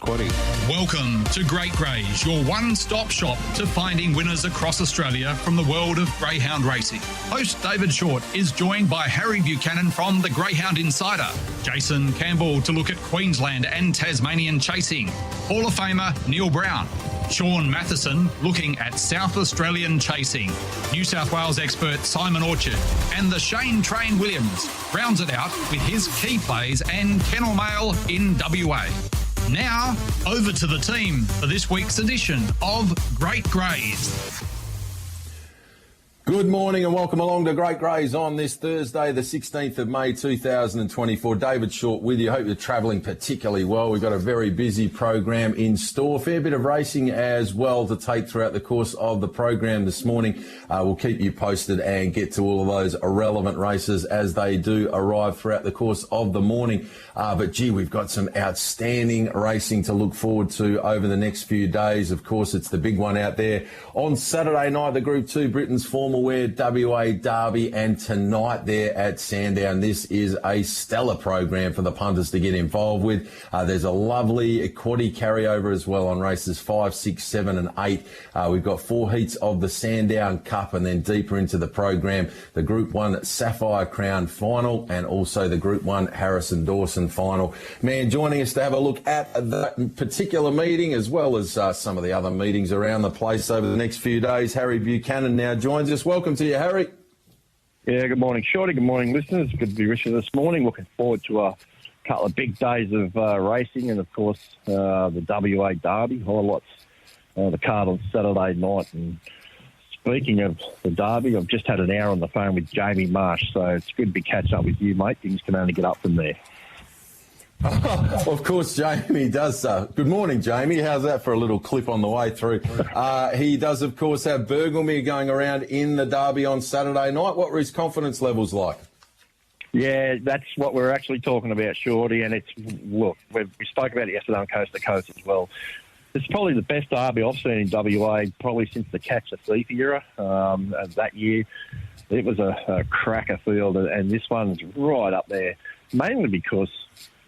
Welcome to Great Greys, your one-stop shop to finding winners across Australia from the world of greyhound racing. Host David Shortte is joined by Harry Buchanan from the Greyhound Insider, Jaycin Campbell to look at Queensland and Tasmanian chasing, Hall of Famer Neil Brown, Sean Matheson looking at South Australian chasing, New South Wales expert Simon Orchard, and the Shane Train Williams rounds it out with his key plays and kennel mail in WA. Now, over to the team for this week's edition of Great Greys. Good morning and welcome along to Great Greys on this Thursday, the 16th of May 2024. David Shortte with you. Hope you're travelling particularly well. We've got a very busy program in store. Fair bit of racing as well to take throughout the course of the program this morning. We'll keep you posted and get to all of those irrelevant races as they do arrive throughout the course of the morning. But gee, we've got some outstanding racing to look forward to over the next few days. Of course, it's the big one out there on Saturday night, the Group 2 Britain's Formal Wear WA Derby, and tonight there at Sandown. This is a stellar program for the punters to get involved with. There's a lovely quaddie carryover as well on races 5, 6, 7 and 8. We've got 4 heats of the Sandown Cup, and then deeper into the program, the Group 1 Sapphire Crown Final and also the Group 1 Harrison Dawson Final. Man, joining us to have a look at that particular meeting as well as some of the other meetings around the place over the next few days, Harry Buchanan now joins us. Welcome to you, Harry. Yeah, good morning, Shorty. Good morning, listeners. Good to be with you this morning. Looking forward to a couple of big days of racing and, of course, the WA Derby highlights the card on Saturday night. And speaking of the Derby, I've just had an hour on the phone with Jamie Marsh, so it's good to be catching up with you, mate. Things can only get up from there. Of course, Jamie does. Good morning, Jamie. How's that for a little clip on the way through? He does, of course, have Burglemere going around in the Derby on Saturday night. What were his confidence levels like? Yeah, that's what we're actually talking about, Shorty, and look, we spoke about it yesterday on Coast to Coast as well. It's probably the best Derby I've seen in WA, probably since the Catch the Thief era. That year, it was a cracker field, and this one's right up there, mainly because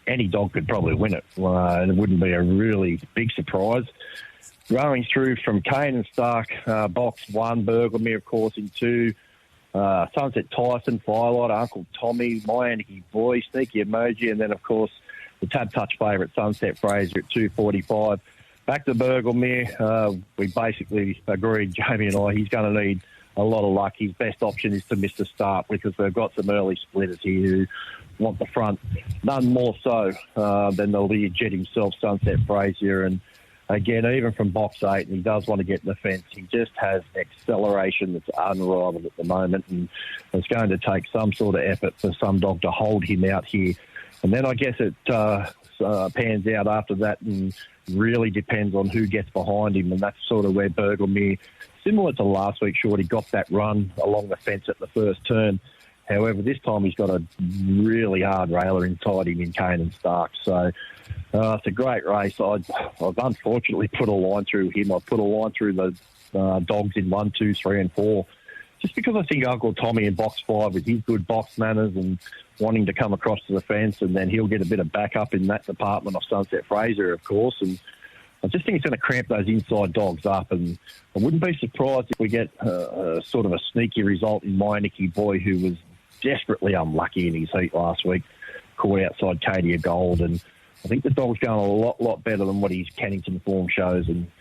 any dog could probably win it, and it wouldn't be a really big surprise. Going through from Kane and Stark, box 1, Burglemere, of course, in 2, Sunset Tyson, Firelight, Uncle Tommy, My Anarchy Boy, Sneaky Emoji, and then, of course, the Tab Touch favourite, Sunset Fraser at 2.45. Back to Burglemere, we basically agreed, Jamie and I, he's going to need a lot of luck. His best option is to miss the start because they've got some early splitters here who want the front, none more so than the lead jet himself, Sunset Fraser. And again, even from box 8, and he does want to get in the fence, he just has acceleration that's unrivaled at the moment, and it's going to take some sort of effort for some dog to hold him out here. And then I guess it pans out after that and really depends on who gets behind him, and that's sort of where Burglemere, similar to last week, Shorty, got that run along the fence at the first turn. However, this time he's got a really hard railer inside him in Kane and Stark. So it's a great race. I've unfortunately put a line through him. I've put a line through the dogs in 1, 2, 3 and 4, just because I think Uncle Tommy in box 5 with his good box manners and wanting to come across to the fence, and then he'll get a bit of backup in that department of Sunset Fraser, of course. And I just think it's going to cramp those inside dogs up, and I wouldn't be surprised if we get sort of a sneaky result in My Nicky Boy, who was desperately unlucky in his heat last week, caught outside Cadia Gold, and I think the dog's going a lot better than what his Cannington form shows, and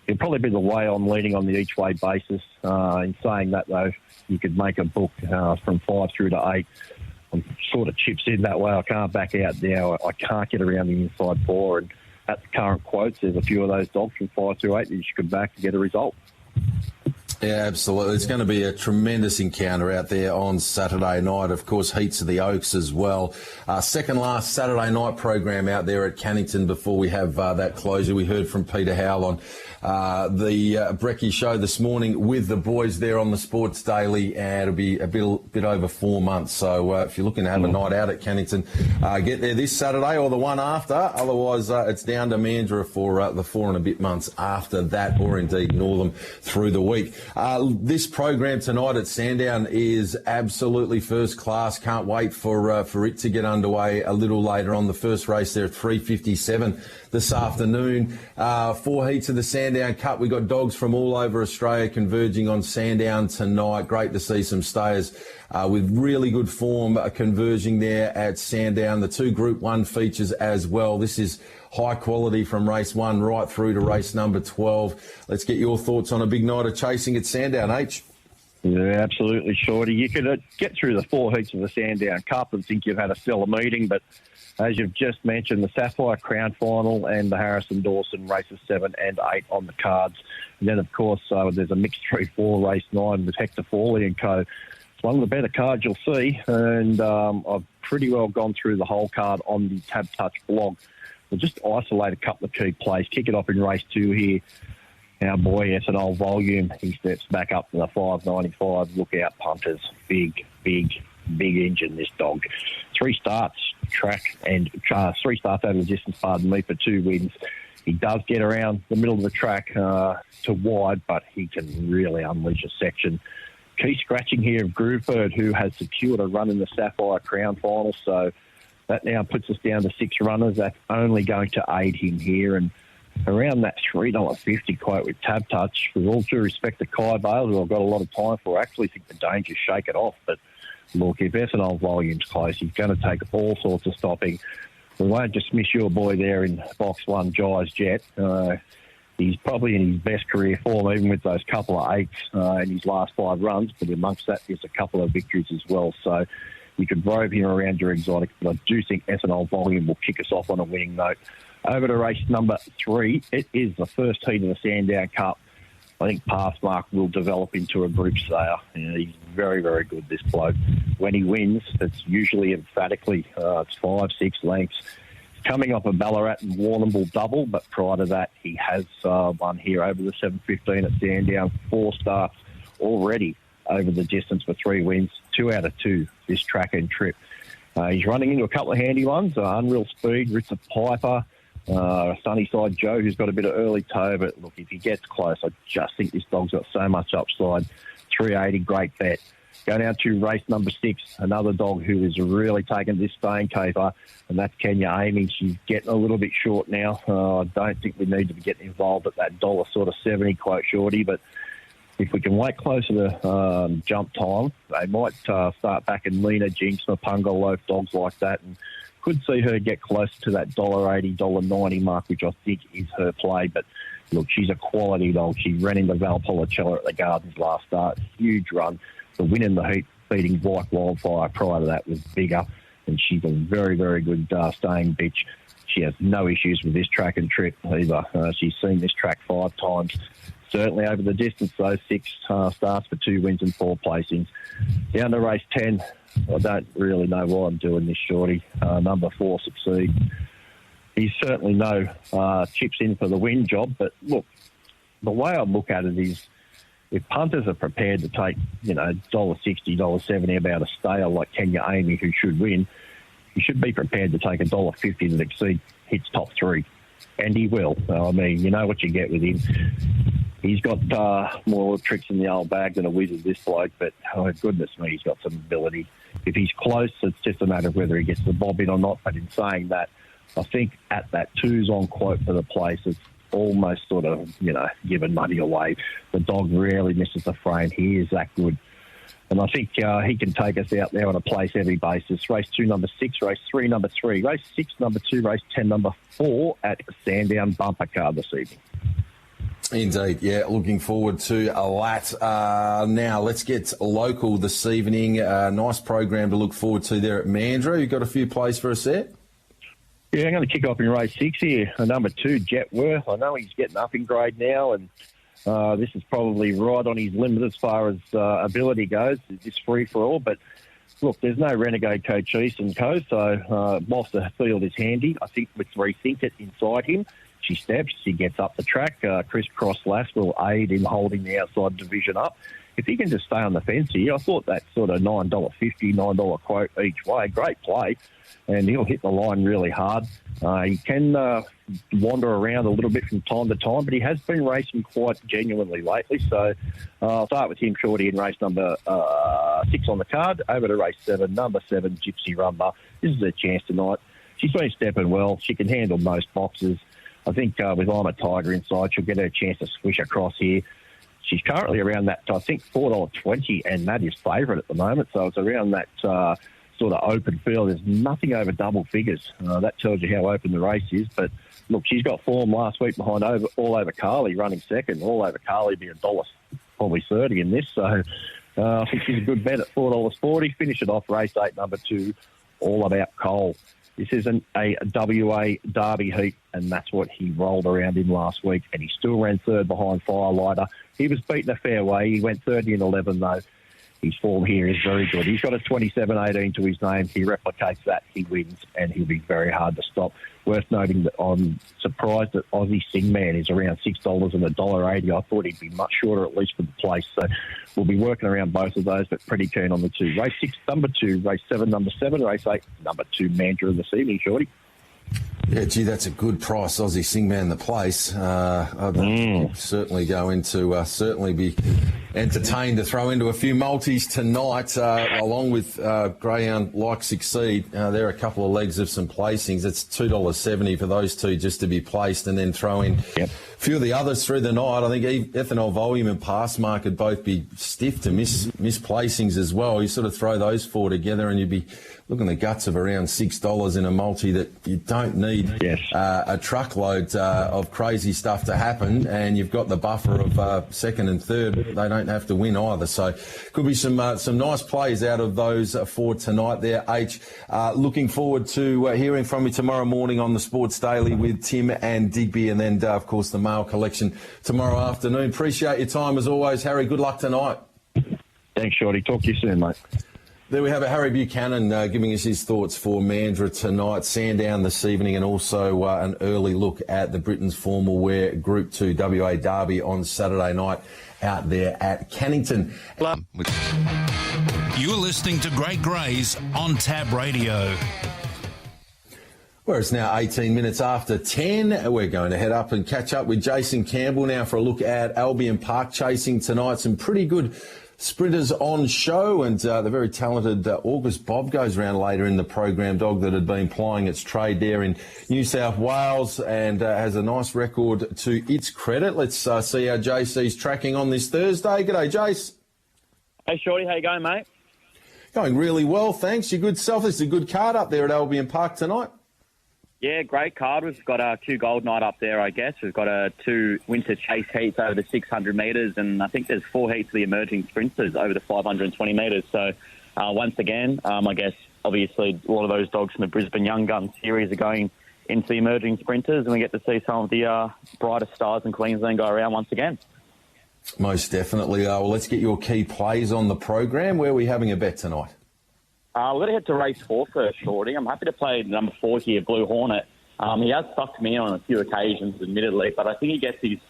it'll probably be the way I'm leading on the each-way basis. In saying that, though, you could make a book from 5 through to 8. I'm sort of chips in that way. I can't back out now. I can't get around the inside 4, and at the current quotes, there's a few of those dogs from 5 through 8 that you should come back and get a result. Yeah, absolutely. It's going to be a tremendous encounter out there on Saturday night. Of course, heats of the Oaks as well. Second last Saturday night program out there at Cannington before we have that closure. We heard from Peter Howell on the Brekkie show this morning with the boys there on the Sports Daily, and it'll be a bit over 4 months. So if you're looking to have a night out at Cannington, get there this Saturday or the one after. Otherwise, it's down to Mandurah for the 4 and a bit months after that, or indeed Northam through the week. This program tonight at Sandown is absolutely first class. Can't wait for it to get underway a little later on. The first race there at 3:57 this afternoon. 4 heats of the Sandown Cup. We've got dogs from all over Australia converging on Sandown tonight. Great to see some stayers with really good form converging there at Sandown. The 2 Group 1 features as well. This is high quality from race 1 right through to race number 12. Let's get your thoughts on a big night of chasing at Sandown, H. Yeah, absolutely, Shorty. You could get through the 4 heats of the Sandown Cup and think you've had a stellar meeting, but as you've just mentioned, the Sapphire Crown Final and the Harrison Dawson races 7 and 8 on the cards. And then, of course, there's a mixed 3-4 race 9 with Hector Fawley and co. It's one of the better cards you'll see, and I've pretty well gone through the whole card on the Tab Touch blog. We'll just isolate a couple of key plays. Kick it off in race 2 here. Our boy, Ethanol Volume, he steps back up to the 5.95. Look out, punters. Big engine, this dog. 3 starts, track, and 3 starts over the distance, pardon me, for 2 wins. He does get around the middle of the track to wide, but he can really unleash a section. Key scratching here of Grooveford, who has secured a run in the Sapphire Crown Final, so that now puts us down to 6 runners. That's only going to aid him here. And around that $3.50 quote with Tab Touch, with all due respect to Kai Bales, who I've got a lot of time for, I actually think the Danger's shake it off. But look, if Ethanol Volume's close, he's going to take all sorts of stopping. We won't dismiss your boy there in box 1, Jai's Jet. He's probably in his best career form, even with those couple of 8s in his last 5 runs. But amongst that, there's a couple of victories as well. So you could rove him around your exotic, but I do think Ethanol Volume will kick us off on a winning note. Over to race number 3. It is the first heat of the Sandown Cup. I think Pathmark will develop into a group stayer. He's very, very good, this bloke. When he wins, it's usually emphatically. It's 5-6 lengths. He's coming off a Ballarat and Warrnambool double, but prior to that, he has won here over the 7:15 at Sandown. 4 starts already over the distance for 3 wins, 2 out of 2 this track and trip. He's running into a couple of handy ones, Unreal Speed, Ritzer Piper, Sunnyside Joe, who's got a bit of early toe, but look, if he gets close, I just think this dog's got so much upside. 380, great bet. Go down to race number 6, another dog who is really taking this staying caper, and that's Kenya Amy. She's getting a little bit short now. I don't think we need to be getting involved at that $1.70 quote, Shorty, but if we can wait closer to jump time, they might start back in Lena, Jinx, Mapunga, Loaf, dogs like that, and could see her get closer to that $1.80, $1.90 mark, which I think is her play. But look, she's a quality dog. She ran into Valpolicella at the Gardens last start. Huge run. The win in the heat, beating White Wildfire prior to that, was bigger, and she's a very, very good staying bitch. She has no issues with this track and trip either. She's seen this track 5 times. Certainly over the distance, those 6 starts for 2 wins and 4 placings. Down to race 10, I don't really know why I'm doing this, Shorty. Number 4, Succeed. He's certainly no chips in for the win job, but look, the way I look at it is, if punters are prepared to take, $1.60, $1.70 about a stayer like Kenya Amy, who should win, you should be prepared to take $1.50 that exceed hits top 3. And he will. I mean, you know what you get with him. He's got more tricks in the old bag than a wizard, this bloke, but oh, goodness me, he's got some ability. If he's close, it's just a matter of whether he gets the bob in or not. But in saying that, I think at that 2's on quote for the place, it's almost sort of, giving money away. The dog rarely misses the frame. He is that good. And I think he can take us out there on a place-heavy basis. Race 2, number 6. Race 3, number 3. Race 6, number 2. Race 10, number 4 at Sandown bumper card this evening. Indeed, yeah, looking forward to a lot. Now, let's get local this evening. Nice program to look forward to there at Mandurah. You got a few plays for us there? Yeah, I'm going to kick off in race 6 here. Number 2, Jetworth. I know he's getting up in grade now, and this is probably right on his limit as far as ability goes. It's free-for-all, but look, there's no Renegade Cochise and co, so whilst the field is handy, I think with Rethink It inside him, she steps, she gets up the track. Crisscross Lass will aid in holding the outside division up. If he can just stay on the fence here, I thought that sort of $9.50, $9 quote each way, great play, and he'll hit the line really hard. He can wander around a little bit from time to time, but he has been racing quite genuinely lately. So I'll start with him, Shorty, in race number 6 on the card. Over to race 7, number 7, Gypsy Rumba. This is her chance tonight. She's been stepping well. She can handle most boxes. I think with I'm a Tiger inside, she'll get her chance to swish across here. She's currently around that, I think, $4.20, and that is favourite at the moment. So it's around that sort of open field. There's nothing over double figures. That tells you how open the race is. But, look, she's got form last week behind All Over Carly running second. All Over Carly be $1, probably 30 in this. So I think she's a good bet at $4.40. Finish it off, race 8, number 2, All About Cole. This isn't a WA Derby heat, and that's what he rolled around in last week, and he still ran third behind Firelighter. He was beaten a fair way. He went 30 and 11, though. His form here is very good. He's got a 27.18 to his name. He replicates that, he wins, and he'll be very hard to stop. Worth noting that I'm surprised that Aussie Singman is around $6 and $1.80. I thought he'd be much shorter, at least for the place. So we'll be working around both of those, but pretty keen on the 2. Race 6, number 2. Race 7, number 7. Race 8, number 2, Mandra of the evening, Shorty. Yeah, gee, that's a good price. Aussie Singman the place. I'd certainly go into, certainly be entertained to throw into a few multis tonight, along with Greyhound Like Succeed. There are a couple of legs of some placings. It's $2.70 for those two just to be placed, and then throw in a few of the others through the night. I think Ethanol Volume and Passmark could both be stiff to miss placings as well. You sort of throw those 4 together and you'd be looking at the guts of around $6 in a multi that you don't need a truckload of crazy stuff to happen, and you've got the buffer of second and third. They don't have to win either, so could be some nice plays out of those 4 tonight there. H, looking forward to hearing from you tomorrow morning on the Sports Daily with Tim and Digby, and then of course the mail collection tomorrow afternoon. Appreciate your time as always, Harry. Good luck tonight. Thanks, Shorty. Talk to you soon, mate. There we have it, Harry Buchanan giving us his thoughts for Mandra tonight, Sandown this evening, and also an early look at the Britain's Formal Wear Group 2 WA Derby on Saturday night out there at Cannington. You're listening to Great Greys on Tab Radio. Well, it's now 18 minutes after 10. We're going to head up and catch up with Jaycin Campbell now for a look at Albion Park chasing tonight. Some pretty good sprinters on show, and the very talented August Bob goes around later in the program, dog that had been plying its trade there in New South Wales and has a nice record to its credit. Let's see how JC's tracking on this Thursday. G'day, Jace. Hey, Shorty, how you going, mate? Going really well, thanks. Your good self. This is a good card up there at Albion Park tonight. Yeah, great card. We've got a 2 gold night up there, I guess. We've got 2 winter chase heats over the 600 metres, and I think there's 4 heats of the emerging sprinters over the 520 metres. So once again, I guess, obviously, a lot of those dogs from the Brisbane Young Gun series are going into the emerging sprinters, and we get to see some of the brightest stars in Queensland go around once again. Most definitely. Well, let's get your key plays on the program. Where are we having a bet tonight? We're going to head to race 4 first, Shorty. I'm happy to play number 4 here, Blue Hornet. He has sucked me in on a few occasions, admittedly, but I think he gets his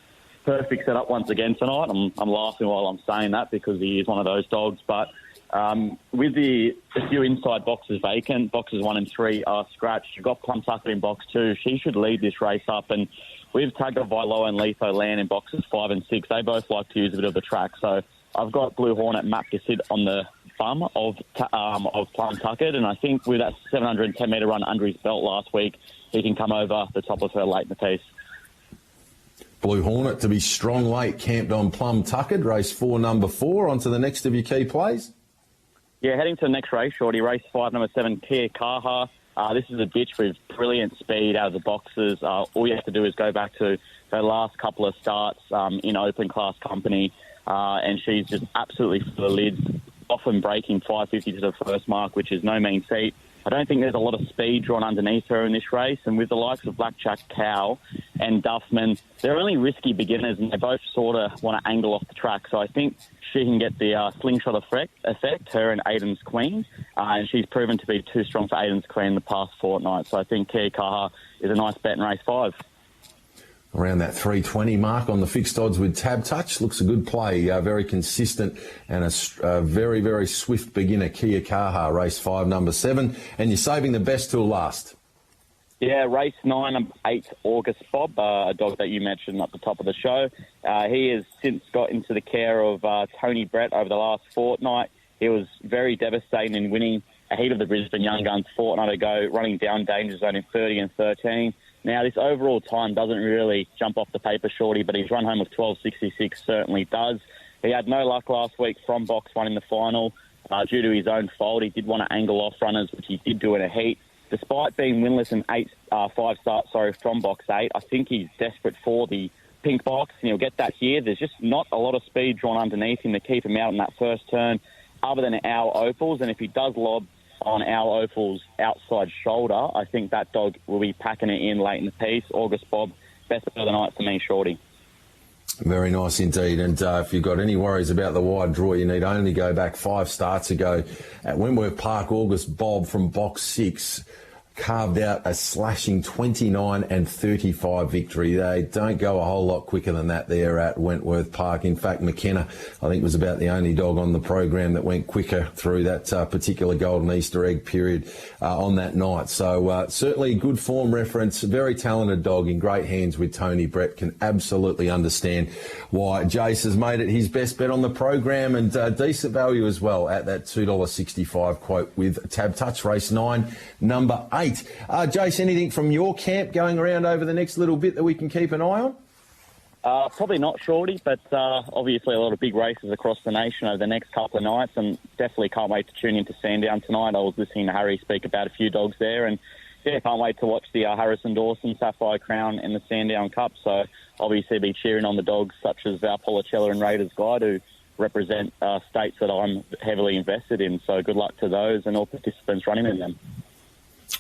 perfect setup once again tonight. I'm laughing while I'm saying that because he is one of those dogs. But with a few inside boxes vacant, boxes 1 and 3 are scratched. You've got Plum Tucker in box 2. She should lead this race up. And with Tugger, Vilo and Letho Land in boxes 5 and 6, they both like to use a bit of the track. So I've got Blue Hornet mapped to sit on the bum of Plum Tucker, and I think with that 710-metre run under his belt last week, he can come over the top of her late in the piece. Blue Hornet to be strong late, camped on Plum Tuckered, race 4, number 4. On to the next of your key plays. Yeah, heading to the next race, Shorty, race 5, number 7, Kia Kaha. This is a bitch with brilliant speed out of the boxes. All you have to do is go back to her last couple of starts in open class company, and she's just absolutely for the lids, often breaking 550 to the first mark, which is no mean feat. I don't think there's a lot of speed drawn underneath her in this race, and with the likes of Blackjack Cow and Duffman, they're only risky beginners, and they both sort of want to angle off the track. So I think she can get the slingshot effect, her and Aiden's Queen, and she's proven to be too strong for Aiden's Queen in the past fortnight. So I think Kia Kaha is a nice bet in race 5. Around that 320 mark on the fixed odds with Tab Touch. Looks a good play, very consistent and a very, very swift beginner, Kia Kaha, race 5, number 7. And you're saving the best till last. Yeah, race 9, number 8, August Bob, a dog that you mentioned at the top of the show. He has since got into the care of Tony Brett over the last fortnight. He was very devastating in winning a heat of the Brisbane Young Guns a fortnight ago, running down danger zone in 30 and 13. Now, this overall time doesn't really jump off the paper, Shorty, but his run home of 12.66 certainly does. He had no luck last week from box 1 in the final. Due to his own fault, he did want to angle off runners, which he did do in a heat. Despite being winless in 5 starts from box 8, I think he's desperate for the pink box, and he'll get that here. There's just not a lot of speed drawn underneath him to keep him out in that first turn, other than our Opals. And if he does lob on our Opal's outside shoulder, I think that dog will be packing it in late in the piece. August Bob, best of the night for me, Shorty. Very nice indeed. And if you've got any worries about the wide draw, you need only go back 5 starts ago at Wentworth Park. August Bob from box 6 carved out a slashing 29 and 35 victory. They don't go a whole lot quicker than that there at Wentworth Park. In fact, McKenna, I think, was about the only dog on the program that went quicker through that particular golden Easter egg period on that night. So certainly good form reference, very talented dog in great hands with Tony Brett. Can absolutely understand why Jace has made it his best bet on the program, and decent value as well at that $2.65 quote with Tab Touch, race 9, number 8. Jace, anything from your camp going around over the next little bit that we can keep an eye on? Probably not, Shorty, but obviously a lot of big races across the nation over the next couple of nights, and definitely can't wait to tune into Sandown tonight. I was listening to Harry speak about a few dogs there, and yeah, can't wait to watch the Harrison Dawson Sapphire Crown in the Sandown Cup. So obviously be cheering on the dogs such as Policella and Raiders Guide, who represent states that I'm heavily invested in. So good luck to those and all participants running in them.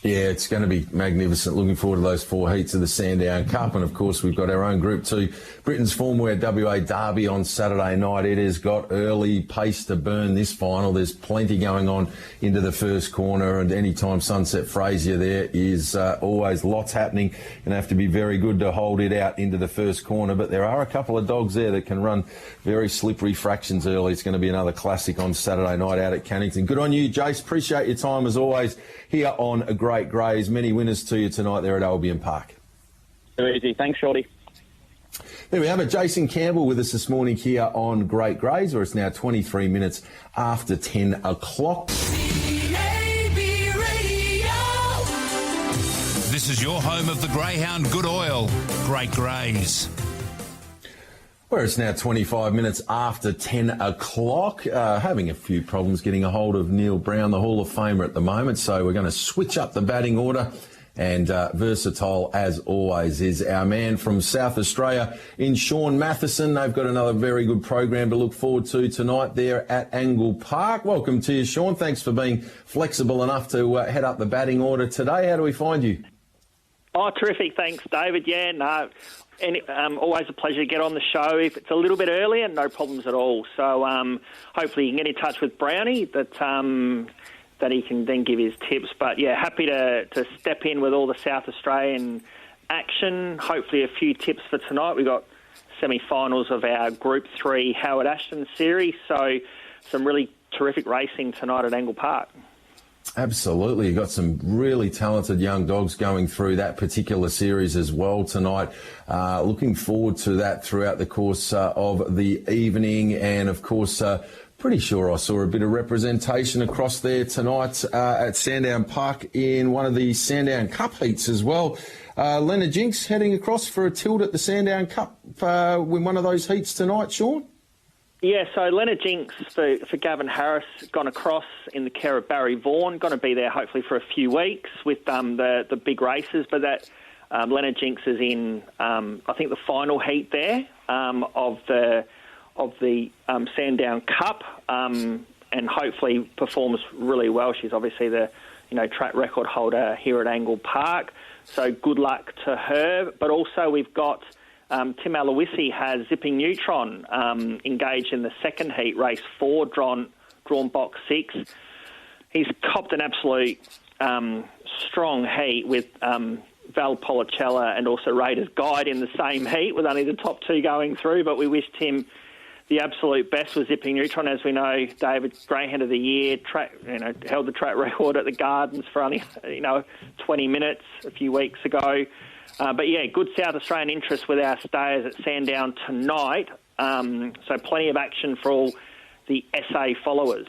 Yeah, it's going to be magnificent. Looking forward to those 4 heats of the Sandown Cup. And, of course, we've got our own Group 2 Britain's Formwear WA Derby on Saturday night. It has got early pace to burn this final. There's plenty going on into the first corner, and anytime Sunset Frazier there is always lots happening. Going to have to be very good to hold it out into the first corner. But there are a couple of dogs there that can run very slippery fractions early. It's going to be another classic on Saturday night out at Cannington. Good on you, Jace. Appreciate your time as always here on A Great Greys. Many winners to you tonight there at Albion Park. Too easy. Thanks, Shorty. There we have it. Jaycin Campbell with us this morning here on Great Greys, where it's now 23 minutes after 10 o'clock. This is your home of the Greyhound Good Oil, Great Greys. Where it's now 25 minutes after 10 o'clock. Having a few problems getting a hold of Neil Brown, the Hall of Famer at the moment, so we're going to switch up the batting order. And versatile, as always, is our man from South Australia in Sean Matheson. They've got another very good program to look forward to tonight there at Angle Park. Welcome to you, Sean. Thanks for being flexible enough to head up the batting order today. How do we find you? Oh, terrific. Thanks, David. Yeah, no, always a pleasure to get on the show. If it's a little bit earlier, no problems at all. So hopefully you can get in touch with Brownie that he can then give his tips. But, yeah, happy to step in with all the South Australian action. Hopefully a few tips for tonight. We've got semi-finals of our Group 3 Howard Ashton series, so some really terrific racing tonight at Angle Park. Absolutely. You've got some really talented young dogs going through that particular series as well tonight. Looking forward to that throughout the course of the evening. And, of course, pretty sure I saw a bit of representation across there tonight at Sandown Park in one of the Sandown Cup heats as well. Leonard Jinks heading across for a tilt at the Sandown Cup in one of those heats tonight, Sean? Yeah, so Leonard Jinks for Gavin Harris gone across in the care of Barry Vaughan. Going to be there hopefully for a few weeks with the big races. But that Leonard Jinks is in, I think, the final heat there of the Sandown Cup, and hopefully performs really well. She's obviously the track record holder here at Angle Park. So good luck to her. But also we've got Tim Aloisi has Zipping Neutron engaged in the second heat, race 4, drawn box 6. He's copped an absolute strong heat with Val Policella and also Raiders Guide in the same heat, with only the top 2 going through. But we wish Tim the absolute best was Zipping Neutron, as we know. David, Greyhound of the Year, held the track record at the Gardens for only 20 minutes a few weeks ago. But yeah, good South Australian interest with our stayers at Sandown tonight. So plenty of action for all the SA followers.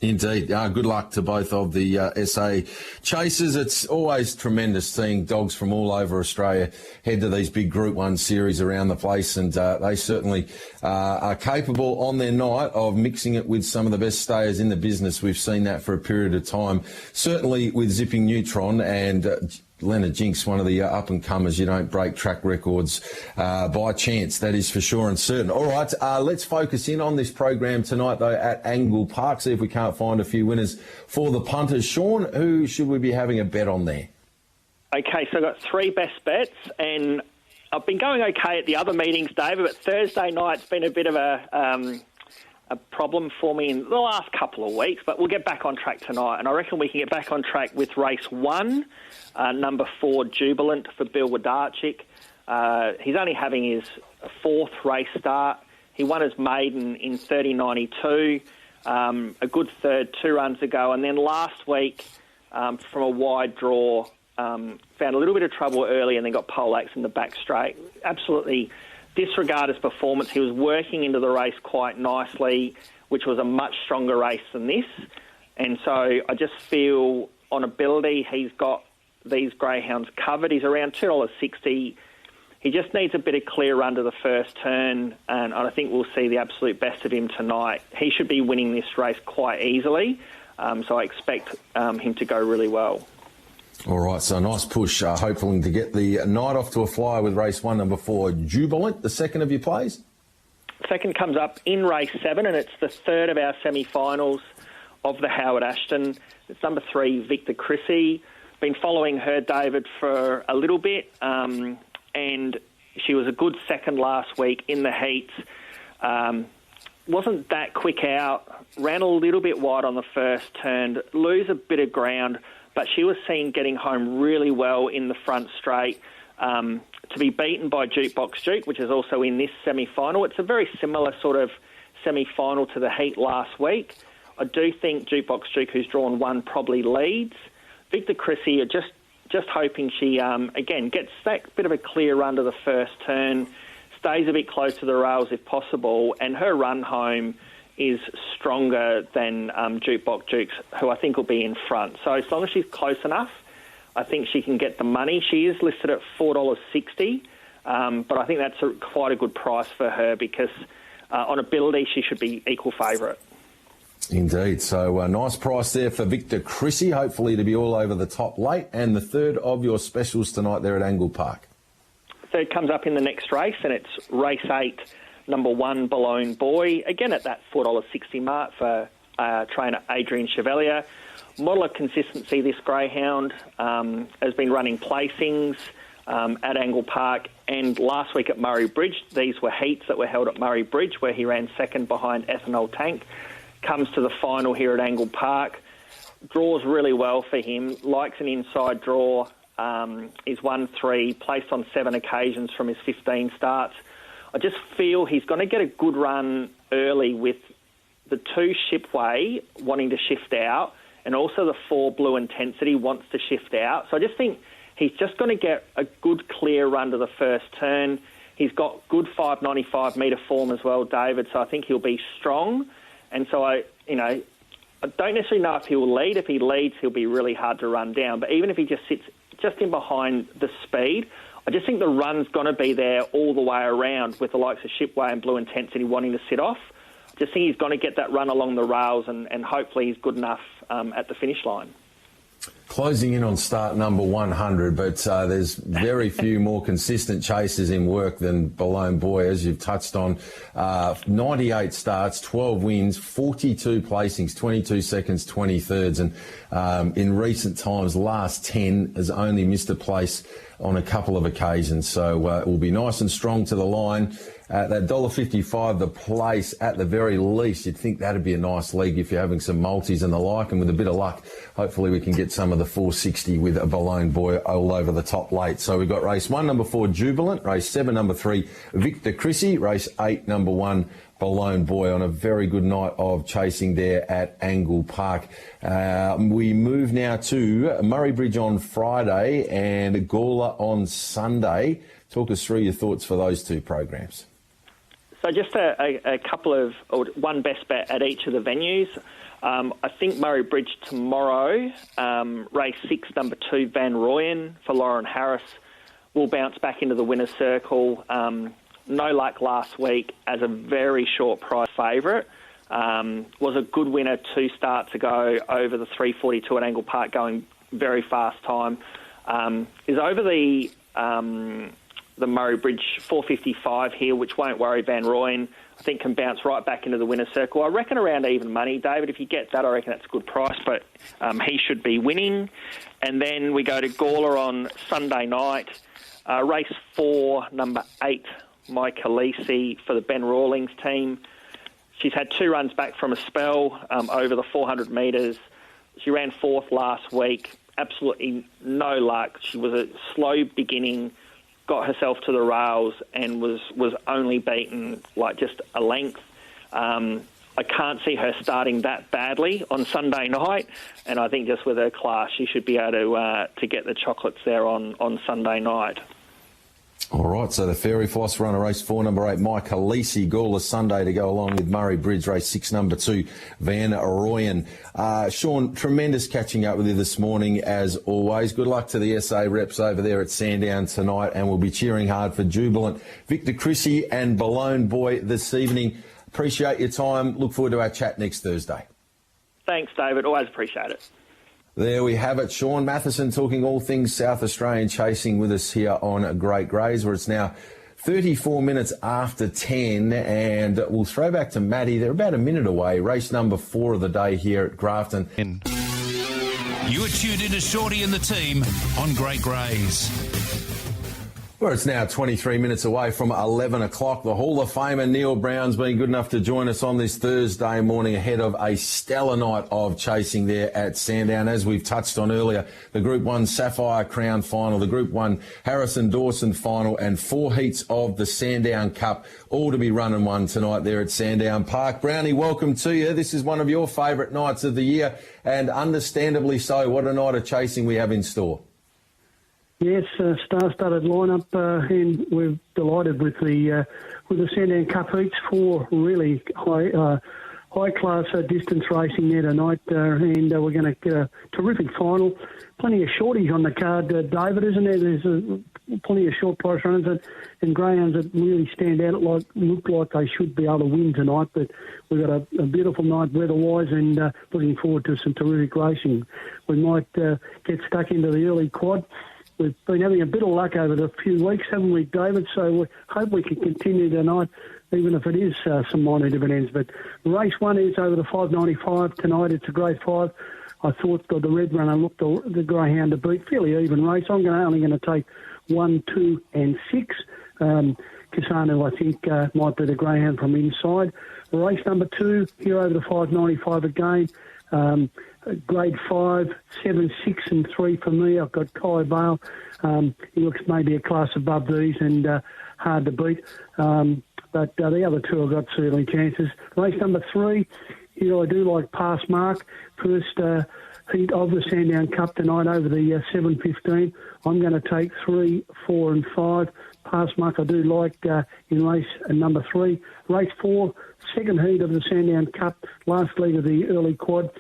Indeed. Good luck to both of the SA chasers. It's always tremendous seeing dogs from all over Australia head to these big Group 1 series around the place, and they certainly are capable on their night of mixing it with some of the best stayers in the business. We've seen that for a period of time, certainly with Zipping Neutron and Leonard Jinx, one of the up-and-comers. You don't break track records by chance, that is for sure and certain. All right, let's focus in on this program tonight, though, at Angle Park, see if we can't find a few winners for the punters. Sean, who should we be having a bet on there? Okay, so I've got 3 best bets, and I've been going okay at the other meetings, David, but Thursday night's been a bit of a problem for me in the last couple of weeks, but we'll get back on track tonight, and I reckon we can get back on track with race 1, number 4, Jubilant for Bill Wadarchik. He's only having his 4th race start. He won his maiden in 30.92, a good third 2 runs ago, and then last week from a wide draw, found a little bit of trouble early and then got poleaxed in the back straight. Absolutely disregard his performance. He was working into the race quite nicely, which was a much stronger race than this. And so I just feel on ability, he's got these greyhounds covered. He's around $2.60. He just needs a bit of clear run to the first turn, and I think we'll see the absolute best of him tonight. He should be winning this race quite easily, so I expect him to go really well. All right, so a nice push, hopefully to get the night off to a flyer with race 1, number 4, Jubilant. The second of your plays? Second comes up in race 7, and it's the third of our semi-finals of the Howard Ashton. It's number 3, Victor Chrissy. Been following her, David, for a little bit, and she was a good second last week in the heats. Wasn't that quick out, ran a little bit wide on the first turn, lose a bit of ground, but she was seen getting home really well in the front straight. To be beaten by Jukebox Duke, which is also in this semi-final. It's a very similar sort of semi-final to the heat last week. I do think Jukebox Duke, who's drawn 1, probably leads. Victor Chrissy, just hoping she, again, gets that bit of a clear run to the first turn, stays a bit close to the rails if possible, and her run home is stronger than Jukebox Duke's, who I think will be in front. So as long as she's close enough, I think she can get the money. She is listed at $4.60, but I think that's quite a good price for her because on ability she should be equal favourite. Indeed. So a nice price there for Victor Chrissy, hopefully to be all over the top late. And the third of your specials tonight there at Angle Park. Third comes up in the next race, and it's race 8, number 1, Balloon Boy. Again at that $4.60 mark for trainer Adrian Chevalier. Model of consistency, this greyhound has been running placings at Angle Park, and last week at Murray Bridge. These were heats that were held at Murray Bridge, where he ran second behind Ethanol Tank. Comes to the final here at Angle Park. Draws really well for him. Likes an inside draw. He's 1-3, placed on 7 occasions from his 15 starts. I just feel he's going to get a good run early with the 2 Shipway wanting to shift out, and also the 4 Blue Intensity wants to shift out. So I just think he's just going to get a good clear run to the first turn. He's got good 595 metre form as well, David, so I think he'll be strong. And so I don't necessarily know if he'll lead. If he leads, he'll be really hard to run down. But even if he just sits just in behind the speed, I just think the run's going to be there all the way around with the likes of Shipway and Blue Intensity wanting to sit off. I just think he's going to get that run along the rails, and hopefully he's good enough at the finish line. Closing in on start number 100, but there's very few more consistent chasers in work than Balloon Boy, as you've touched on. 98 starts, 12 wins, 42 placings, 22 seconds, 20 thirds, and in recent times, last 10 has only missed a place on a couple of occasions. So it will be nice and strong to the line. That $1.55 the place at the very least. You'd think that'd be a nice league if you're having some multis and the like, and with a bit of luck, hopefully we can get some of the 460 with a Balloon Boy all over the top late. So we've got race 1, number 4, Jubilant, race 7, number 3, Victor Chrissy, race 8, number 1, Balone Boy on a very good night of chasing there at Angle Park. We move now to Murray Bridge on Friday and Gawler on Sunday. Talk us through your thoughts for those two programs. So just a couple of, or one best bet at each of the venues. I think Murray Bridge tomorrow, race 6, number 2, Van Rooyen for Lauren Harris, will bounce back into the winner's circle. No luck last week as a very short price favourite. Was a good winner 2 starts ago over the 3:42 at Angle Park, going very fast time. Is over the Murray Bridge 4:55 here, which won't worry Van Rooyen. I think can bounce right back into the winner's circle. I reckon around even money, David. If you get that, I reckon that's a good price, but he should be winning. And then we go to Gawler on Sunday night. Race 4, number 8, My Khaleesi for the Ben Rawlings team. She's had 2 runs back from a spell over the 400 metres. She ran 4th last week. Absolutely no luck. She was a slow beginning, got herself to the rails and was only beaten like just a length. I can't see her starting that badly on Sunday night, and I think just with her class, she should be able to get the chocolates there on Sunday night. All right, so the Fairy Philosopher on race 4, number 8, Mike Khaleesi, Gawler Sunday to go along with Murray Bridge, race 6, number 2, Van Rooyen. Sean, tremendous catching up with you this morning, as always. Good luck to the SA reps over there at Sandown tonight, and we'll be cheering hard for Jubilant Victor Chrissy and Balone Boy this evening. Appreciate your time. Look forward to our chat next Thursday. Thanks, David. Always appreciate it. There we have it. Sean Matheson talking all things South Australian chasing with us here on Great Greys, where it's now 34 minutes after 10, and we'll throw back to Maddie. They're about a minute away. Race number 4 of the day here at Grafton. You are tuned into Shorty and the team on Great Greys. Well, it's now 23 minutes away from 11 o'clock. The Hall of Famer Neil Brown's been good enough to join us on this Thursday morning ahead of a stellar night of chasing there at Sandown. As we've touched on earlier, the Group 1 Sapphire Crown final, the Group 1 Harrison Dawson final, and 4 heats of the Sandown Cup, all to be run and won tonight there at Sandown Park. Brownie, welcome to you. This is one of your favourite nights of the year, and understandably so. What a night of chasing we have in store. Yes, star-studded lineup, and we're delighted with the Sandown Cup heats. 4 really high-class distance racing there tonight, and we're going to get a terrific final. Plenty of shorties on the card, David, isn't there? There's plenty of short price runners and greyhounds that really stand out. Look like they should be able to win tonight, but we've got a beautiful night weather-wise, and looking forward to some terrific racing. We might get stuck into the early quad. We've been having a bit of luck over the few weeks, haven't we, David? So we hope we can continue tonight, even if it is some minor dividends. But race 1 is over the 595 tonight. It's a grade 5. I thought the red runner looked the greyhound to beat. Fairly even race. I'm only going to take 1, 2 and 6. Kisano, I think, might be the greyhound from inside. Race number 2, here over the 595 again. Grade 5, 7, 6 and 3 for me. I've got Kai Bale. He looks maybe a class above these and hard to beat. But the other 2 I've got certainly chances. Race number 3, here I do like Pass Mark. First heat of the Sandown Cup tonight over the 7:15. I'm going to take 3, 4 and 5. Pass Mark I do like in race number 3. Race 4, second heat of the Sandown Cup, last leg of the early quad.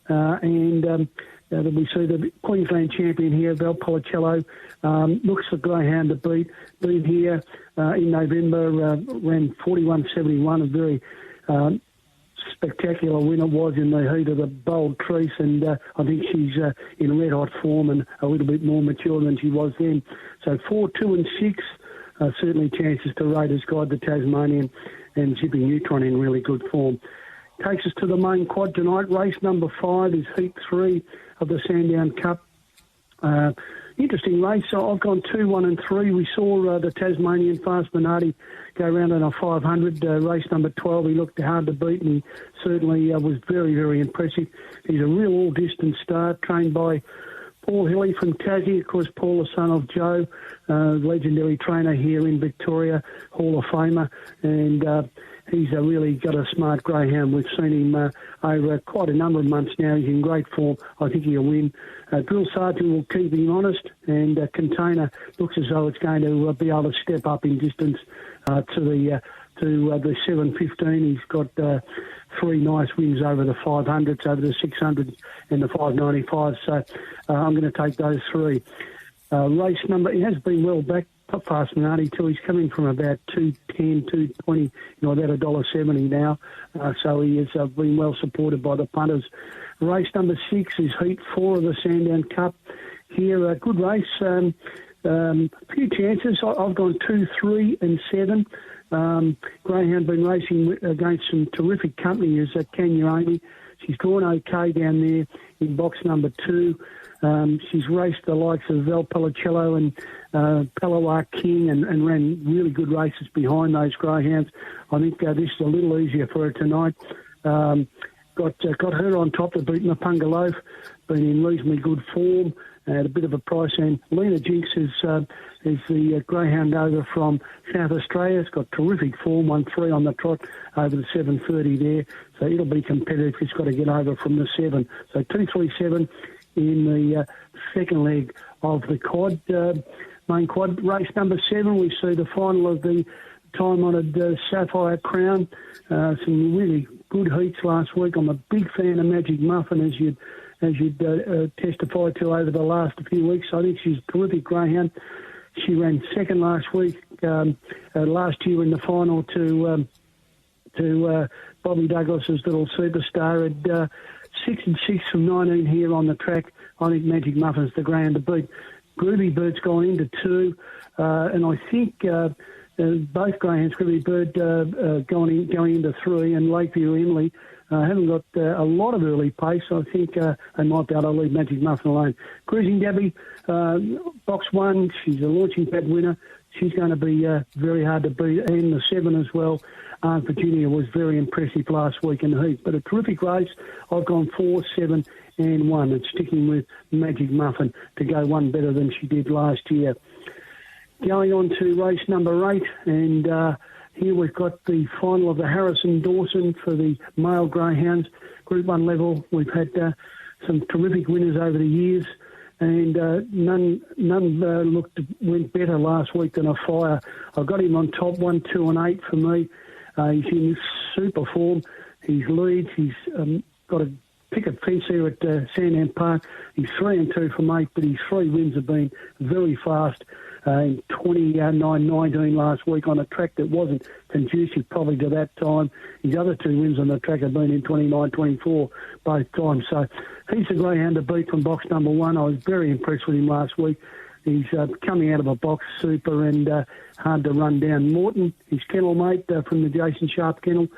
And we see the Queensland champion here, Valpolicella, looks the greyhound to beat. Been here in November, ran 41.71, a very spectacular winner, was in the heat of the Bold Crease, and I think she's in red-hot form and a little bit more mature than she was then. So 4, 2 and 6, certainly chances to Raiders Guide the Tasmanian, and Zipping Neutron in really good form. Takes us to the main quad tonight. Race number 5 is Heat 3 of the Sandown Cup. Interesting race. So I've gone 2, 1 and 3. We saw the Tasmanian Fast Bernardi go round on a 500. Race number 12, he looked hard to beat, and he certainly was very, very impressive. He's a real all-distance star, trained by Paul Hilly from Tassie. Of course, Paul, the son of Joe, legendary trainer here in Victoria, Hall of Famer. And he's really got a smart greyhound. We've seen him over quite a number of months now. He's in great form. I think he'll win. Drill Sergeant will keep him honest, and Container looks as though it's going to be able to step up in distance to the 7:15. He's got 3 nice wins over the 500s, over the 600 and the 595. So I'm going to take those 3. Race number, he has been well back past Minardi too. He's coming from about 210, 220, about $1.70 now. So he has been well supported by the punters. Race number 6 is Heat 4 of the Sandown Cup. Here, a good race. A few chances. I've gone 2, 3 and 7. Greyhound been racing against some terrific company as Kanyurami. She's drawn okay down there in box number 2. She's raced the likes of Valpolicella and Palawa King and ran really good races behind those greyhounds. I think this is a little easier for her tonight. Got her on top to beat Mapunga Loaf, been in reasonably good form at a bit of a price. And Lena Jinx is the greyhound over from South Australia. It's got terrific form, won 3 on the trot over the 7:30 there. So it'll be competitive. It's got to get over from the 7. So 2, 3, 7 in the second leg of the quad. Main quad. Race number 7, we see the final of the time-honoured Sapphire Crown. Some really good heats last week. I'm a big fan of Magic Muffin, as you'd testified to over the last few weeks. I think she's a terrific greyhound. She ran second last week, last year in the final to Bobby Douglas's little superstar. At 6 and 6 from 19 here on the track. I think Magic Muffin's the greyhound to beat. Groovy Bird's gone into 2, and I think both greyhounds, Groovy Bird going into 3, and Lakeview Emily haven't got a lot of early pace. I think they might be able to leave Magic Muffin alone. Cruising Gabby, box 1, she's a launching pad winner. She's going to be very hard to beat, and the 7 as well. Aunt Virginia was very impressive last week in the heat, but a terrific race. I've gone 4, 7 and 1, and sticking with Magic Muffin to go one better than she did last year. Going on to race number 8, and here we've got the final of the Harrison-Dawson for the male greyhounds. Group 1 level, we've had some terrific winners over the years, and none went better last week than a Fire. I've got him on top 1, 2 and 8 for me. He's in super form. He's leads. He's got a picket fence here at Sandown Park. He's 3 and 2 from 8, but his 3 wins have been very fast. In 29-19 last week on a track that wasn't conducive probably to that time. His other 2 wins on the track have been in 29-24 both times. So he's the greyhound to beat from box number 1. I was very impressed with him last week. He's coming out of a box super and hard to run down. Morton, his kennel mate from the Jaycin Sharp kennel,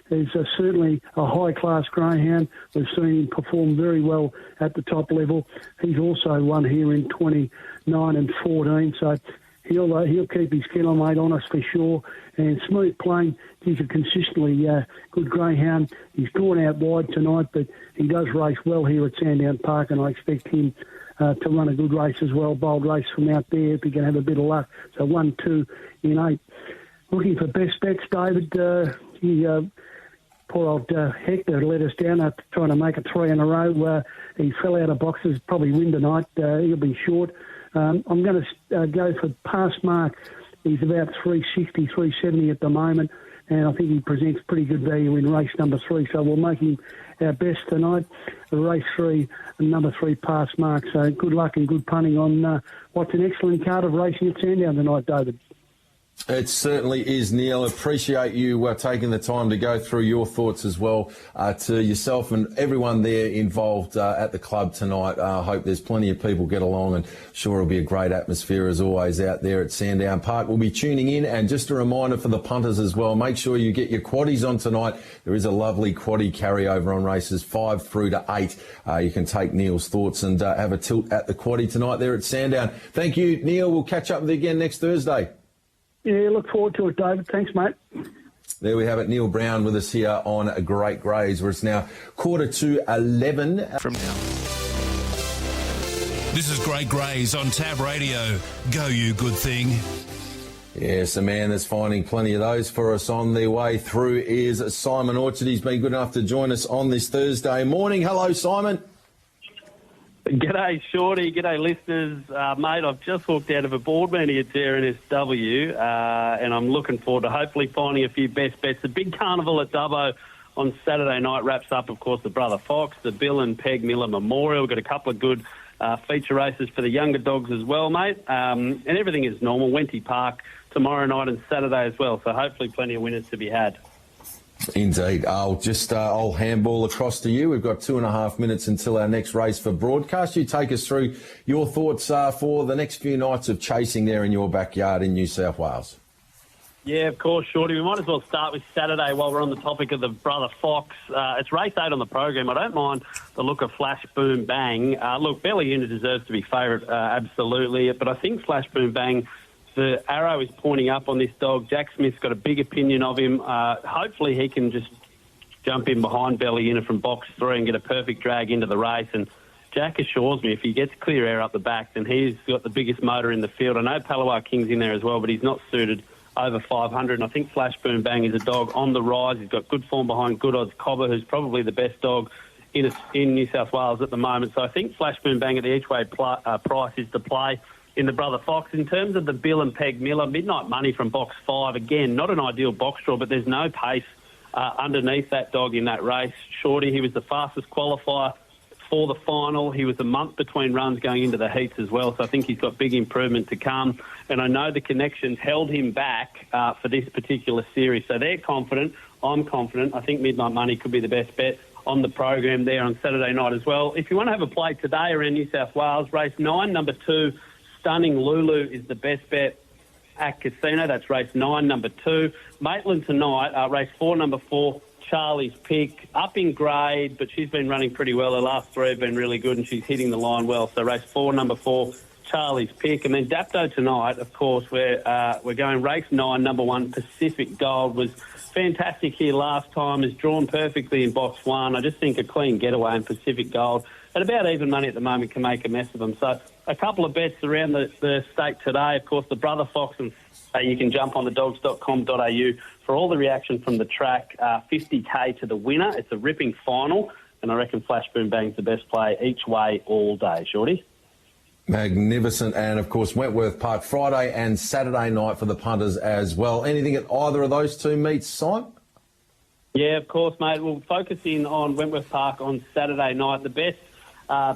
is certainly a high-class greyhound. We've seen him perform very well at the top level. He's also won here in 29 and 14, so he'll keep his kennel mate honest for sure. And Smooth Plain, he's a consistently good greyhound. He's drawn out wide tonight, but he does race well here at Sandown Park, and I expect him to run a good race as well, bold race from out there if he can have a bit of luck. So 1, 2 in 8. Looking for best bets, David. Poor old Hector let us down after trying to make it 3 in a row. He fell out of boxes, probably win tonight. He'll be short. I'm going to go for Pass Mark. He's about 360, 370 at the moment, and I think he presents pretty good value in race number 3, so we'll make him our best tonight. Race 3, number 3, Pass Mark. So good luck and good punting on what's an excellent card of racing at Sandown tonight, David. It certainly is, Neil. Appreciate you taking the time to go through your thoughts as well to yourself and everyone there involved at the club tonight. I hope there's plenty of people get along, and sure it'll be a great atmosphere as always out there at Sandown Park. We'll be tuning in, and just a reminder for the punters as well, make sure you get your quaddies on tonight. There is a lovely quaddie carryover on races 5 through to 8. You can take Neil's thoughts and have a tilt at the quaddie tonight there at Sandown. Thank you, Neil. We'll catch up with you again next Thursday. Yeah, look forward to it, David. Thanks, mate. There we have it. Neil Brown with us here on Great Greys, where it's now 11:15 from now. This is Great Greys on Tab Radio. Go, you good thing. Yes, a man that's finding plenty of those for us on their way through is Simon Orchard. He's been good enough to join us on this Thursday morning. Hello, Simon. G'day, Shorty. G'day, listeners. Mate, I've just walked out of a board meeting at DRNSW, and I'm looking forward to hopefully finding a few best bets. The big carnival at Dubbo on Saturday night wraps up, of course, the Brother Fox, the Bill and Peg Miller Memorial. We've got a couple of good feature races for the younger dogs as well, mate. And everything is normal. Wenty Park tomorrow night and Saturday as well. So hopefully plenty of winners to be had. Indeed. I'll handball across to you. We've got 2.5 minutes until our next race for broadcast. You take us through your thoughts for the next few nights of chasing there in your backyard in New South Wales. Yeah, of course, Shorty. We might as well start with Saturday while we're on the topic of the Brother Fox. It's race 8 on the program. I don't mind the look of Flash Boom Bang. Look, Bella Una deserves to be favourite, absolutely. But I think Flash Boom Bang, the arrow is pointing up on this dog. Jack Smith's got a big opinion of him. Hopefully he can just jump in behind Bella Una from box 3 and get a perfect drag into the race. And Jack assures me if he gets clear air up the back, then he's got the biggest motor in the field. I know Palawa King's in there as well, but he's not suited over 500. And I think Flash Boom Bang is a dog on the rise. He's got good form behind Good Odds Cobber, who's probably the best dog in New South Wales at the moment. So I think Flash Boom Bang at the each-way price is to play in the Brother Fox. In terms of the Bill and Peg Miller, Midnight Money from box 5, again, not an ideal box draw, but there's no pace underneath that dog in that race. Shorty, he was the fastest qualifier for the final. He was a month between runs going into the heats as well, so I think he's got big improvement to come. And I know the connections held him back for this particular series, so they're confident. I'm confident. I think Midnight Money could be the best bet on the program there on Saturday night as well. If you want to have a play today around New South Wales, race 9, number 2, Stunning Lulu is the best bet at Casino. That's race 9, number 2. Maitland tonight, race 4, number 4, Charlie's Pick. Up in grade, but she's been running pretty well. Her last 3 have been really good, and she's hitting the line well. So race 4, number 4, Charlie's Pick. And then Dapto tonight, of course, we're going race 9, number 1, Pacific Gold. Was fantastic here last time, is drawn perfectly in box 1. I just think a clean getaway in Pacific Gold at about even money at the moment can make a mess of them. So a couple of bets around the state today. Of course, the Brother Fox, and you can jump on the dogs.com.au for all the reaction from the track. 50K to the winner. It's a ripping final, and I reckon Flash Boom Bang's the best play each way all day, Shorty. Magnificent. And, of course, Wentworth Park Friday and Saturday night for the punters as well. Anything at either of those two meets, Simon? Yeah, of course, mate. We'll focus in on Wentworth Park on Saturday night. The best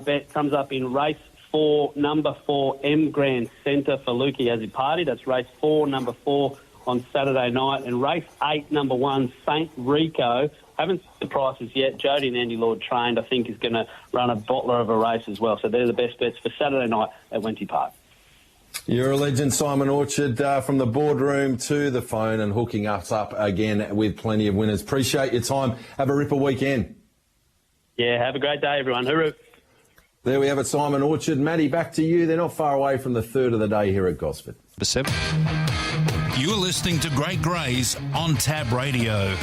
bet comes up in race 4, number 4, M Grand Centre for Lukey as he partied. That's race 4, number 4 on Saturday night. And race 8, number 1, St Rico. Haven't seen the prices yet. Jody and Andy Lord trained, I think, is going to run a bottler of a race as well. So they're the best bets for Saturday night at Wenty Park. You're a legend, Simon Orchard, from the boardroom to the phone and hooking us up again with plenty of winners. Appreciate your time. Have a ripper weekend. Yeah, have a great day, everyone. Hooroo. There we have it, Simon Orchard. Matty, back to you. They're not far away from the third of the day here at Gosford. You're listening to Great Greys on Tab Radio.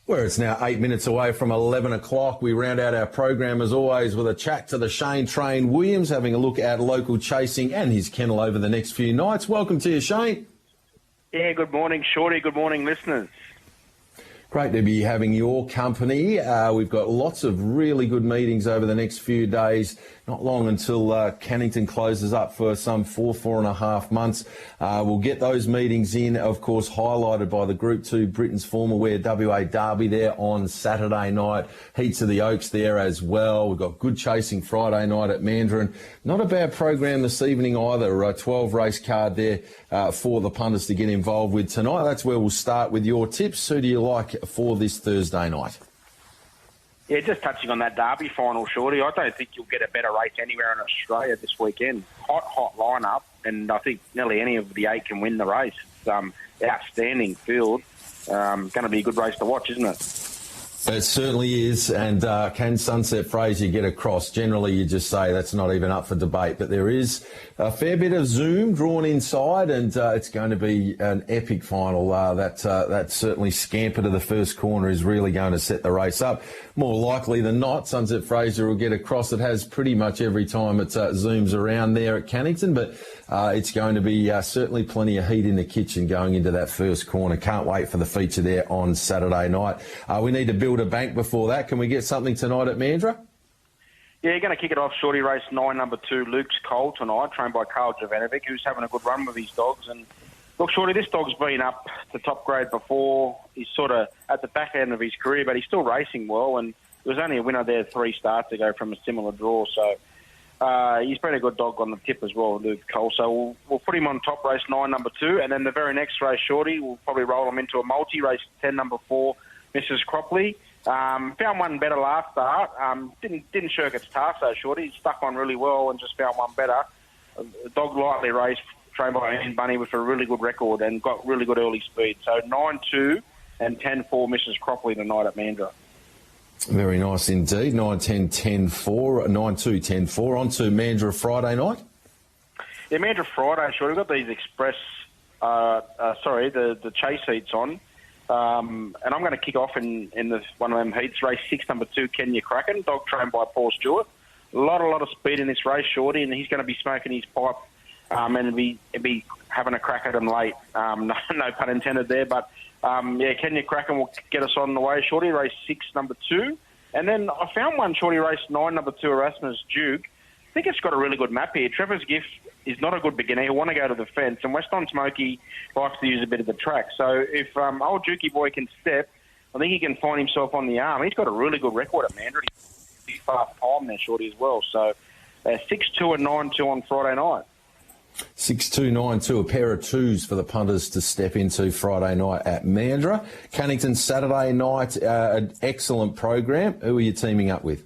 Where it's now 8 minutes away from 11 o'clock. We round out our program, as always, with a chat to the Shane Train Williams, having a look at local chasing and his kennel over the next few nights. Welcome to you, Shane. Yeah, good morning, Shorty. Good morning, listeners. Great to be having your company. We've got lots of really good meetings over the next few days. Not long until Cannington closes up for some 4.5 months. We'll get those meetings in, of course, highlighted by the Group 2 Britain's Formal Wear WA Derby there on Saturday night. Heats of the Oaks there as well. We've got good chasing Friday night at Mandarin. Not a bad program this evening either. A 12 race card there for the punters to get involved with tonight. That's where we'll start with your tips. Who do you like for this Thursday night? Yeah, just touching on that Derby final, Shorty, I don't think you'll get a better race anywhere in Australia this weekend. Hot lineup, and I think nearly any of the 8 can win the race. It's outstanding field. Going to be a good race to watch, isn't it? It certainly is, and can Sunset Fraser get across? Generally, you just say that's not even up for debate, but there is a fair bit of zoom drawn inside, and it's going to be an epic final. That certainly scamper to the first corner is really going to set the race up. More likely than not, Sunset Fraser will get across. It has pretty much every time it zooms around there at Cannington, but it's going to be certainly plenty of heat in the kitchen going into that first corner. Can't wait for the feature there on Saturday night. We need to build a bank before that. Can we get something tonight at Mandurah? Yeah, you're going to kick it off, Shorty. Race 9, number 2, Luke's Cole tonight, trained by Carl Jovanovic, who's having a good run with his dogs. And look, Shorty, this dog's been up to top grade before. He's sort of at the back end of his career, but he's still racing well. And there was only a winner there 3 starts ago from a similar draw. So he's been a good dog on the tip as well, Luke Cole. So we'll put him on top, race 9, number 2. And then the very next race, Shorty, we'll probably roll him into a multi, race 10, number 4, Mrs. Cropley. Found one better last start. Didn't shirk its task though, Shorty. Stuck on really well and just found one better. The dog lightly raced, trained by Ian Bunny with a really good record and got really good early speed. So 9-2 and 10-4 Mrs. Cropley tonight at Mandurah. Very nice indeed. 9-10, 10-4, 9-2, 10-4. On to Mandurah Friday night. Yeah, Mandurah Friday, Shorty. We've got these express, the chase heats on. And I'm going to kick off in one of them heats, race 6, number 2, Kenya Kraken, dog trained by Paul Stewart. A lot of speed in this race, Shorty, and he's going to be smoking his pipe and be having a crack at him late. No pun intended there, but Kenya Kraken will get us on the way, Shorty, race 6, number 2. And then I found one, Shorty, race 9, number 2, Erasmus Duke. I think it's got a really good map here. Trevor's Gift is not a good beginner. He'll want to go to the fence. And West on Smoky likes to use a bit of the track. So if old Dukey boy can step, I think he can find himself on the arm. He's got a really good record at Mandurah. He's fast time there, Shorty, as well. So 6-2 and 9-2 on Friday night. 6-2, 9-2, a pair of twos for the punters to step into Friday night at Mandurah. Cunnington Saturday night, an excellent program. Who are you teaming up with?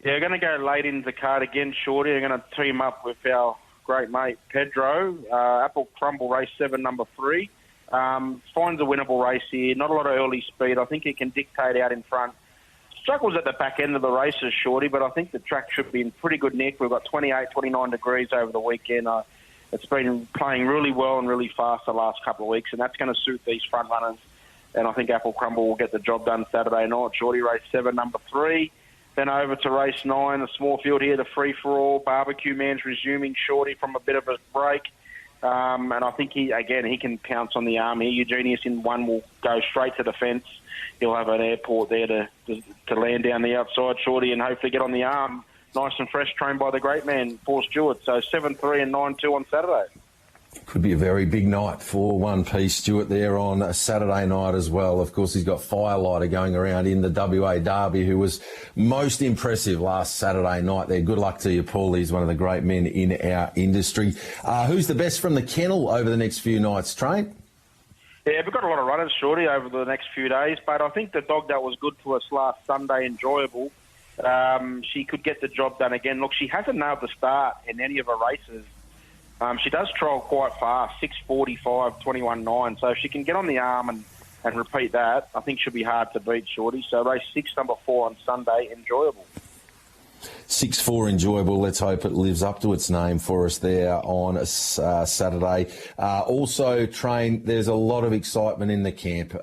Yeah, we're going to go late into the card again, Shorty. We're going to team up with our great mate Pedro. Apple Crumble, race 7, number 3. Finds a winnable race here. Not a lot of early speed. I think he can dictate out in front. Struggles at the back end of the races, Shorty, but I think the track should be in pretty good nick. We've got 28, 29 degrees over the weekend. It's been playing really well and really fast the last couple of weeks, and that's going to suit these front runners. And I think Apple Crumble will get the job done Saturday night, Shorty. Race 7, number 3. Then over to race 9, the small field here, the free-for-all. Barbecue Man's resuming, Shorty, from a bit of a break. And I think he can pounce on the arm here. Eugenius in 1 will go straight to the fence. He'll have an airport there to land down the outside, Shorty, and hopefully get on the arm. Nice and fresh, trained by the great man, Paul Stewart. So 7-3 and 9-2 on Saturday. Could be a very big night for One Piece Stewart there on a Saturday night as well. Of course, he's got Firelighter going around in the WA Derby, who was most impressive last Saturday night there. Good luck to you, Paul. He's one of the great men in our industry. Who's the best from the kennel over the next few nights, Train? Yeah, we've got a lot of runners, Shorty, over the next few days, but I think the dog that was good to us last Sunday, Enjoyable, she could get the job done again. Look, she hasn't nailed the start in any of her races. She does trial quite fast, 6:45, 21.9. So if she can get on the arm and repeat that, I think she'll be hard to beat, Shorty. So race 6, number 4 on Sunday, Enjoyable. 6-4 Enjoyable. Let's hope it lives up to its name for us there on Saturday. Also, Train, there's a lot of excitement in the camp.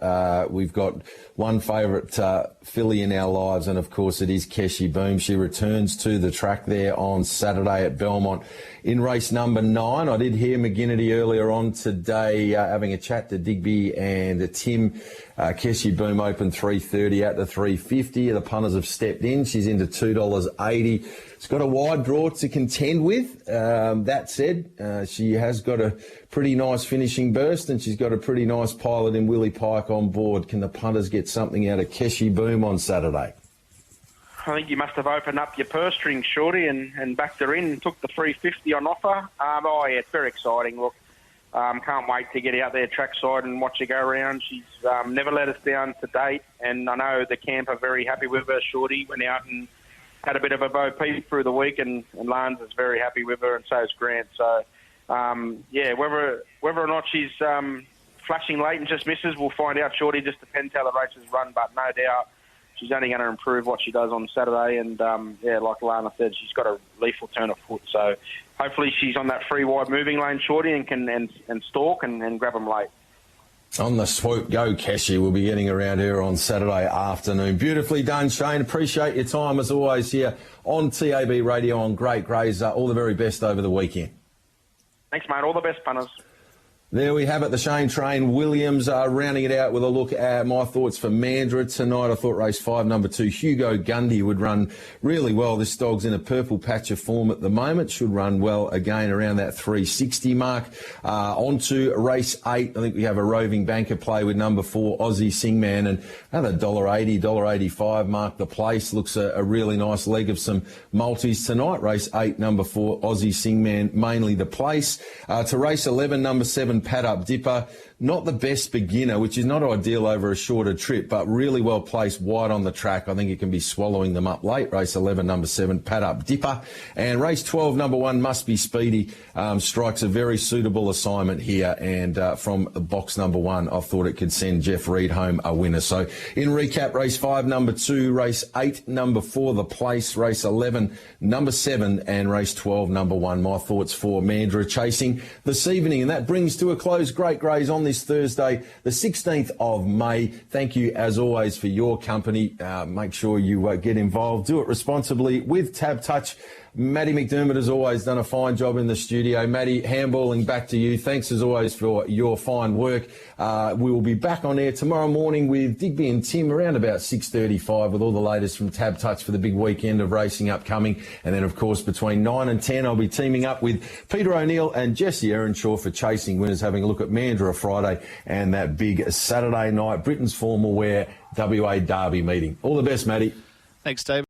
We've got one favourite filly in our lives, and of course it is Keshi Boom. She returns to the track there on Saturday at Belmont in race number 9. I did hear McGinnity earlier on today having a chat to Digby and Tim. Keshi Boom opened 3.30 at the 3.50. The punters have stepped in. She's into $2.80. It's got a wide draw to contend with. That said, she has got a pretty nice finishing burst, and she's got a pretty nice pilot in Willie Pike on board. Can the punters get something out of Keshi Boom on Saturday? I think you must have opened up your purse string, Shorty, and backed her in and took the 3.50 on offer. It's very exciting. Look, can't wait to get out there trackside and watch her go around. She's never let us down to date, and I know the camp are very happy with her. Shorty went out and had a bit of a bo peep through the week, and Lance is very happy with her, and so is Grant. So, whether or not she's flashing late and just misses, we'll find out, Shorty. Just depends how the races run, but no doubt she's only going to improve what she does on Saturday. And, like Lana said, she's got a lethal turn of foot. So hopefully she's on that free wide moving lane, Shorty, and can stalk and grab them late. On the swoop, go Keshi. We'll be getting around her on Saturday afternoon. Beautifully done, Shane. Appreciate your time as always here on TAB Radio on Great Greys. All the very best over the weekend. Thanks, mate. All the best, punters. There we have it, the Shane Train Williams rounding it out with a look at my thoughts for Mandurah tonight. I thought race 5, number 2, Hugo Gundy would run really well. This dog's in a purple patch of form at the moment. Should run well again around that 360 mark. On to race 8. I think we have a roving banker play with number 4, Aussie Singman, and another $1.80, $1.85 mark the place. Looks a really nice leg of some multis tonight. Race 8, number 4, Aussie Singman, mainly the place. To race 11, number 7, Pad Up Dipper. Not the best beginner, which is not ideal over a shorter trip, but really well placed wide on the track. I think it can be swallowing them up late. Race 11, number 7, Pad Up Dipper. And race 12, number 1, Must Be Speedy, strikes a very suitable assignment here. And from box number 1, I thought it could send Jeff Reed home a winner. So in recap, race 5, number 2, race 8, number 4, the place, race 11, number 7, and race 12, number 1. My thoughts for Mandurah chasing this evening. And that brings to a close Great Greys on this Thursday, the 16th of May. Thank you, as always, for your company. Make sure you get involved. Do it responsibly with Tab Touch. Maddie McDermott has always done a fine job in the studio. Maddie, handballing back to you. Thanks, as always, for your fine work. We will be back on air tomorrow morning with Digby and Tim around about 6:35 with all the latest from Tab Touch for the big weekend of racing upcoming. And then, of course, between 9 and 10, I'll be teaming up with Peter O'Neill and Jesse Earnshaw for Chasing Winners, having a look at Mandurah Friday and that big Saturday night Britain's formal wear WA Derby meeting. All the best, Maddie. Thanks, Dave.